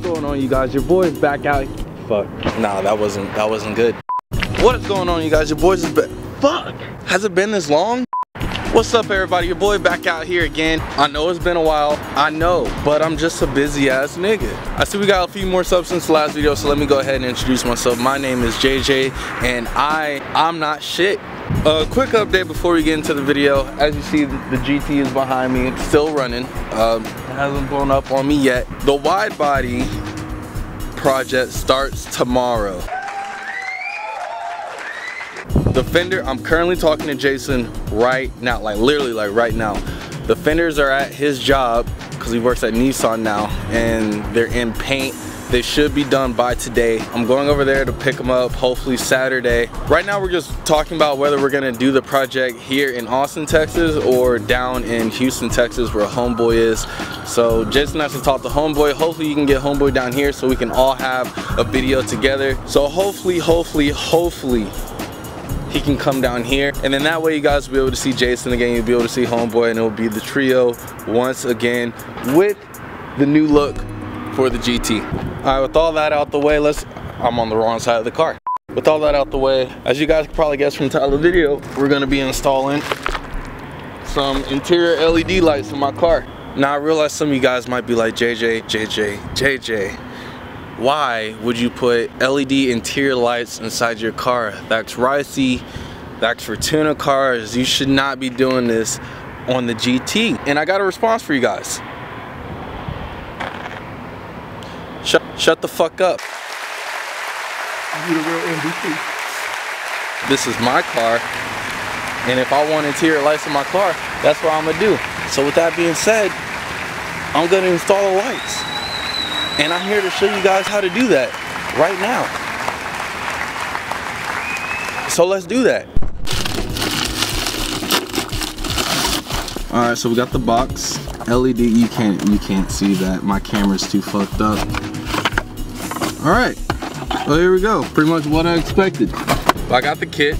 going on, you guys? Your boy's back out. Fuck. Nah, that wasn't good. What is going on, you guys? Your boy's is back. Fuck. Has it been this long? What's up, everybody? Your boy back out here again. I know it's been a while. I know, but I'm just a busy ass nigga. I see we got a few more subs since the last video, so let me go ahead and introduce myself. My name is JJ, and I'm not shit. Quick update before we get into the video. As you see, the GT is behind me. It's still running. It hasn't blown up on me yet. The wide body project starts tomorrow. The fender, I'm currently talking to Jason right now, like literally like right now. The fenders are at his job because he works at Nissan now, and they're in paint. They should be done by today. I'm going over there to pick them up, hopefully Saturday. Right now we're just talking about whether we're gonna do the project here in Austin, Texas, or down in Houston, Texas, where Homeboy is. So Jason has to talk to Homeboy. Hopefully you can get Homeboy down here so we can all have a video together. So hopefully he can come down here, and then that way you guys will be able to see Jason again, you'll be able to see Homeboy, and it'll be the trio once again with the new look for the GT. Alright, with all that out the way, I'm on the wrong side of the car. With all that out the way, as you guys can probably guess from the title of the video, we're gonna be installing some interior LED lights in my car. Now I realize some of you guys might be like, JJ, why would you put LED interior lights inside your car? That's ricey, that's for tuner cars. You should not be doing this on the GT. And I got a response for you guys. Shut the fuck up. You the real MVP. This is my car, and if I want interior lights in my car, that's what I'm gonna do. So with that being said, I'm gonna install the lights. And I'm here to show you guys how to do that right now. So let's do that. Alright, so we got the box. LED, you can't see that. My camera's too fucked up. Alright. Well, here we go. Pretty much what I expected. I got the kit.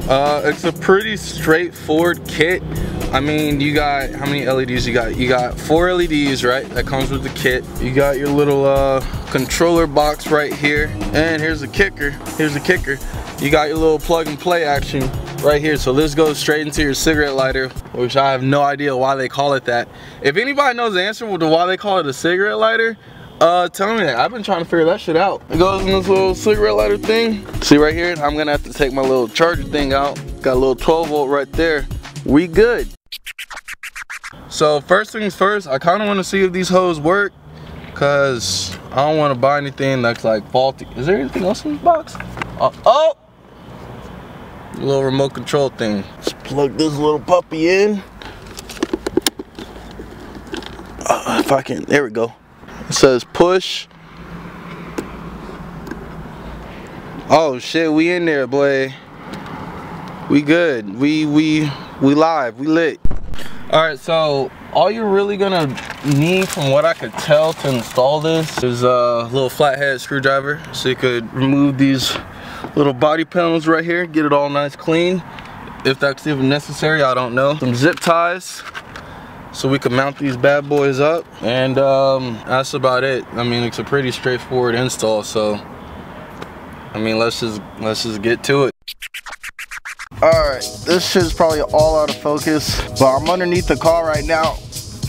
It's a pretty straightforward kit. I mean, you got, how many LEDs you got? You got 4 LEDs, right? That comes with the kit. You got your little controller box right here. And here's the kicker. Here's the kicker. You got your little plug and play action right here. So this goes straight into your cigarette lighter, which I have no idea why they call it that. If anybody knows the answer to why they call it a cigarette lighter, tell me that. I've been trying to figure that shit out. It goes in this little cigarette lighter thing. See right here? I'm gonna have to take my little charger thing out. Got a little 12 volt right there. We good. So first things first, I kind of want to see if these hoes work, because I don't want to buy anything that's like faulty. Is there anything else in this box? Oh! A little remote control thing. Let's plug this little puppy in. If I can, there we go. It says push. Oh shit, we in there, boy. We good. We live. We lit. Alright, so all you're really gonna need, from what I could tell, to install this is a little flathead screwdriver, so you could remove these little body panels right here, get it all nice clean. If that's even necessary, I don't know. Some zip ties so we can mount these bad boys up, and that's about it. I mean, it's a pretty straightforward install, so I mean, let's just get to it. Alright, this shit's probably all out of focus, but I'm underneath the car right now,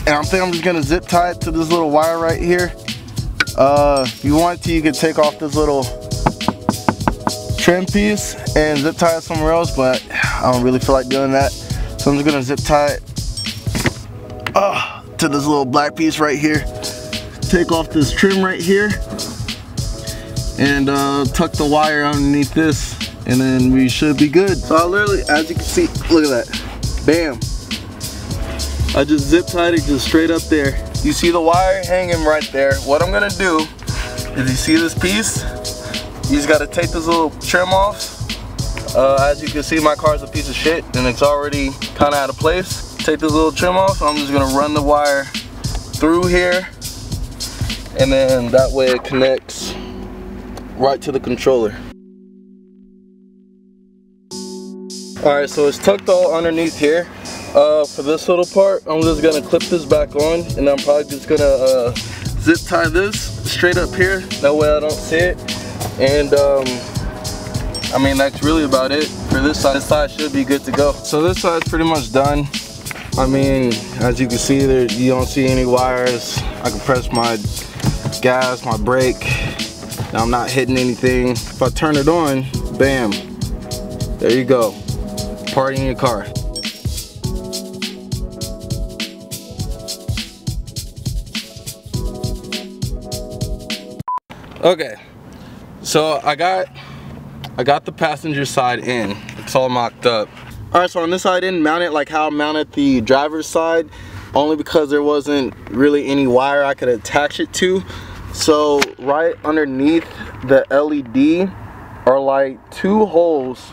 and I'm just gonna zip tie it to this little wire right here. If you want to, you can take off this little trim piece and zip tie it somewhere else, but I don't really feel like doing that. So I'm just gonna zip tie it to this little black piece right here. Take off this trim right here, and tuck the wire underneath this, and then we should be good. So I literally, as you can see, look at that, bam, I just zip tied it just straight up there. You see the wire hanging right there. What I'm gonna do is, you see this piece, you just gotta take this little trim off. As you can see, my car's a piece of shit and it's already kind of out of place. Take this little trim off. I'm just gonna run the wire through here, and then that way it connects right to the controller. Alright, so it's tucked all underneath here. For this little part, I'm just gonna clip this back on, and I'm probably just gonna zip tie this straight up here. That way I don't see it. And I mean, that's really about it for this side. This side should be good to go. So this side's pretty much done. I mean, as you can see there, you don't see any wires. I can press my gas, my brake. Now I'm not hitting anything. If I turn it on, bam, there you go. Party in your car. Okay, so I got the passenger side in. It's all mocked up. All right, so on this side I didn't mount it like how I mounted the driver's side, only because there wasn't really any wire I could attach it to. So right underneath the LED are like 2 holes,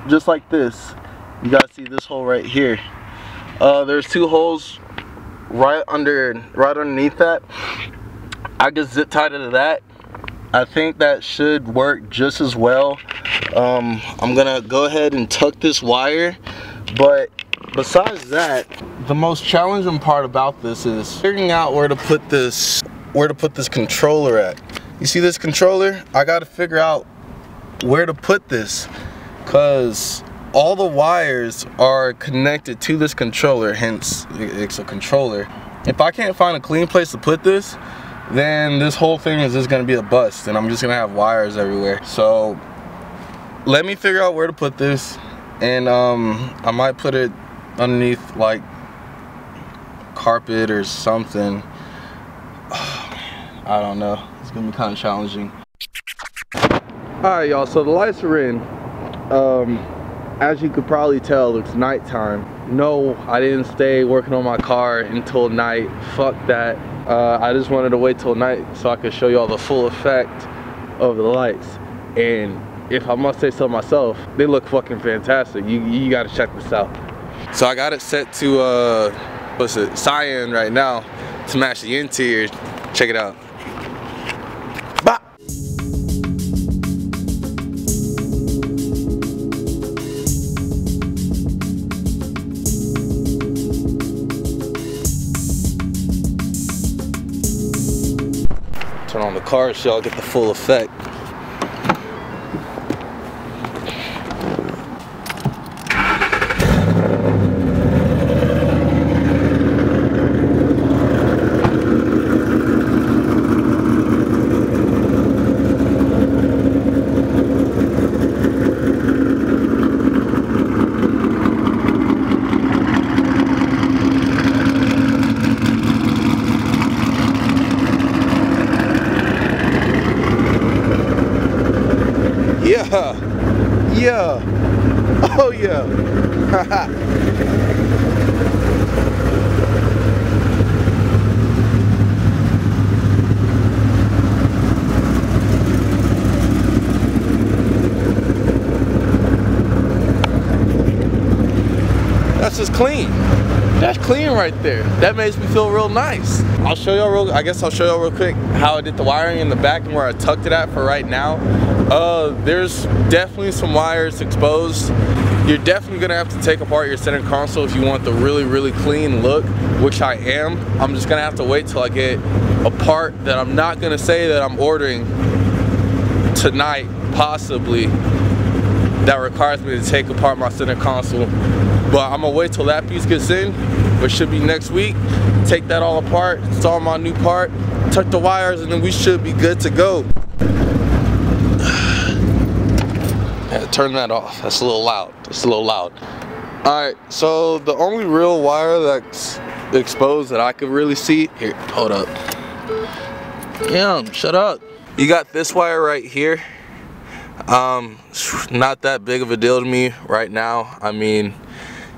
just like this. You guys see this hole right here. There's 2 holes right underneath that. I just zip tied it to that. I think that should work just as well. I'm gonna go ahead and tuck this wire, but besides that, the most challenging part about this is figuring out where to put this controller at. You see this controller? I gotta figure out where to put this, because all the wires are connected to this controller, hence it's a controller. If I can't find a clean place to put this, then this whole thing is just gonna be a bust and I'm just gonna have wires everywhere. So let me figure out where to put this, and I might put it underneath like carpet or something. I don't know, it's gonna be kind of challenging. Alright y'all, so the lights are in. As you could probably tell, it's nighttime. No, I didn't stay working on my car until night. Fuck that. I just wanted to wait till night so I could show you all the full effect of the lights. And if I must say so myself, they look fucking fantastic. You gotta check this out. So I got it set to what's it, cyan right now to match the interior. Check it out. Bah! Turn on the car so y'all get the full effect. Yeah. Oh yeah. That's just clean. That's clean right there. That makes me feel real nice. I'll show y'all I guess I'll show y'all real quick how I did the wiring in the back and where I tucked it at for right now. There's definitely some wires exposed. You're definitely gonna have to take apart your center console if you want the really clean look, which I am. I'm just gonna have to wait till I get a part that I'm not gonna say that I'm ordering tonight, possibly, that requires me to take apart my center console. But I'm gonna wait till that piece gets in, which should be next week. Take that all apart, install my new part, tuck the wires, and then we should be good to go. Yeah, turn that off. That's a little loud. It's a little loud. Alright, so the only real wire that's exposed that I could really see. Here, hold up. Damn, shut up. You got this wire right here. Not that big of a deal to me right now. I mean,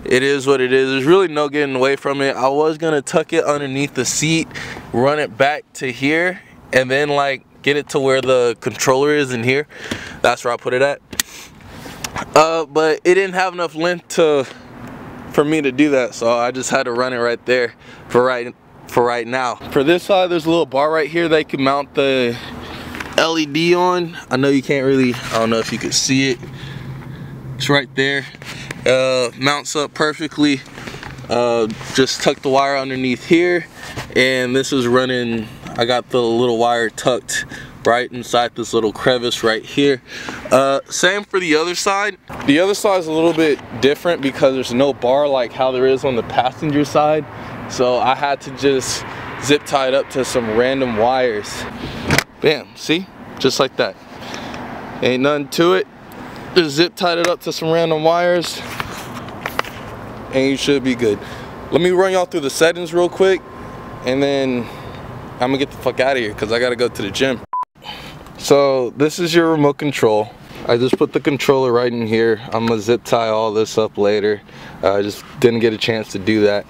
it is what it is. There's really no getting away from it. I was gonna tuck it underneath the seat, run it back to here, and then like get it to where the controller is in here. That's where I put it at. But it didn't have enough length for me to do that, so I just had to run it right there for right now. For this side, there's a little bar right here that you can mount the LED on. I know you can't really, I don't know if you can see it. It's right there. Mounts up perfectly. Just tuck the wire underneath here, and this is running, I got the little wire tucked right inside this little crevice right here. Same for the other side. The other side is a little bit different because there's no bar like how there is on the passenger side. So I had to just zip tie it up to some random wires. Bam, see? Just like that. Ain't nothing to it. Just zip tied it up to some random wires and you should be good. Let me run y'all through the settings real quick and then I'm gonna get the fuck out of here because I gotta go to the gym. So this is your remote control. I just put the controller right in here. I'm gonna zip tie all this up later. I just didn't get a chance to do that.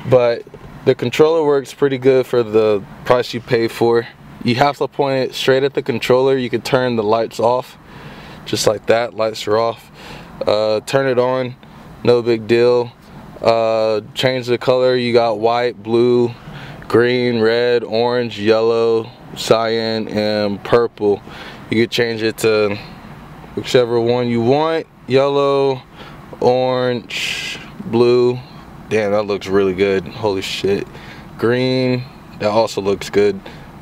But the controller works pretty good for the price you pay for. You have to point it straight at the controller. You can turn the lights off, just like that. Lights are off. Turn it on, no big deal. Change the color. You got white, blue, green, red, orange, yellow, cyan, and purple. You could change it to whichever one you want. Yellow, orange, blue. Damn, that looks really good. Holy shit. Green, that also looks good.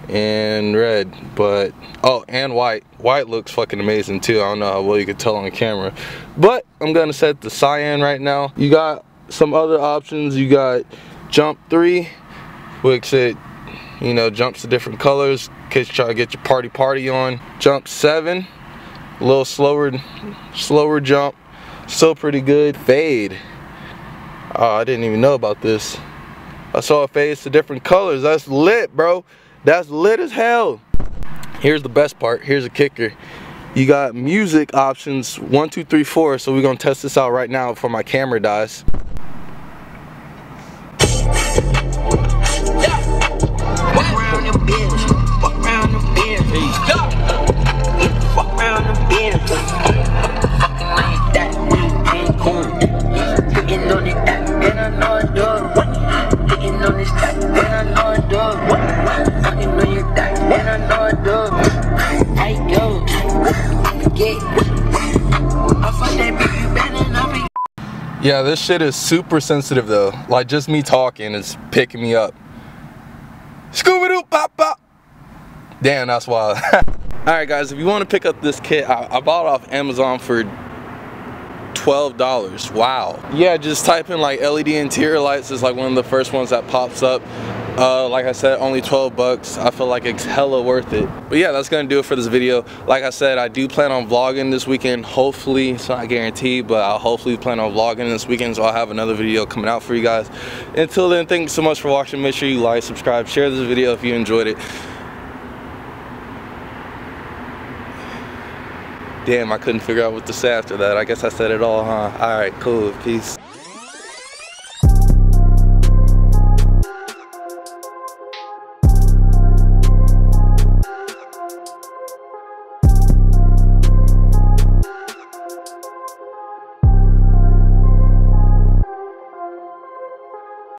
And red, but oh, and white. White looks fucking amazing too. I don't know how well you can tell on the camera, but I'm gonna set the cyan right now. You got some other options. You got jump 3, which it, you know, jumps to different colors in case you try to get your party on. Jump 7, a little slower jump, still pretty good. Fade, oh, I didn't even know about this. I saw it fades to different colors. That's lit, bro. That's lit as hell. Here's the best part. Here's a kicker. You got music options 1, 2, 3, 4. So we're gonna test this out right now before my camera dies. Yeah, this shit is super sensitive though. Like just me talking is picking me up. Scooby-Doo pop pop. Damn, that's wild. Alright guys, if you want to pick up this kit, I bought it off Amazon for $12. Wow. Yeah, just type in like LED interior lights is like one of the first ones that pops up. Like I said, only 12 bucks. I feel like it's hella worth it. But yeah, that's gonna do it for this video. Like I said, I do plan on vlogging this weekend. Hopefully, it's not guaranteed, but I'll hopefully plan on vlogging this weekend, so I'll have another video coming out for you guys. Until then, thank you so much for watching. Make sure you like, subscribe, share this video if you enjoyed it. Damn, I couldn't figure out what to say after that. I guess I said it all, huh? Alright, cool. Peace.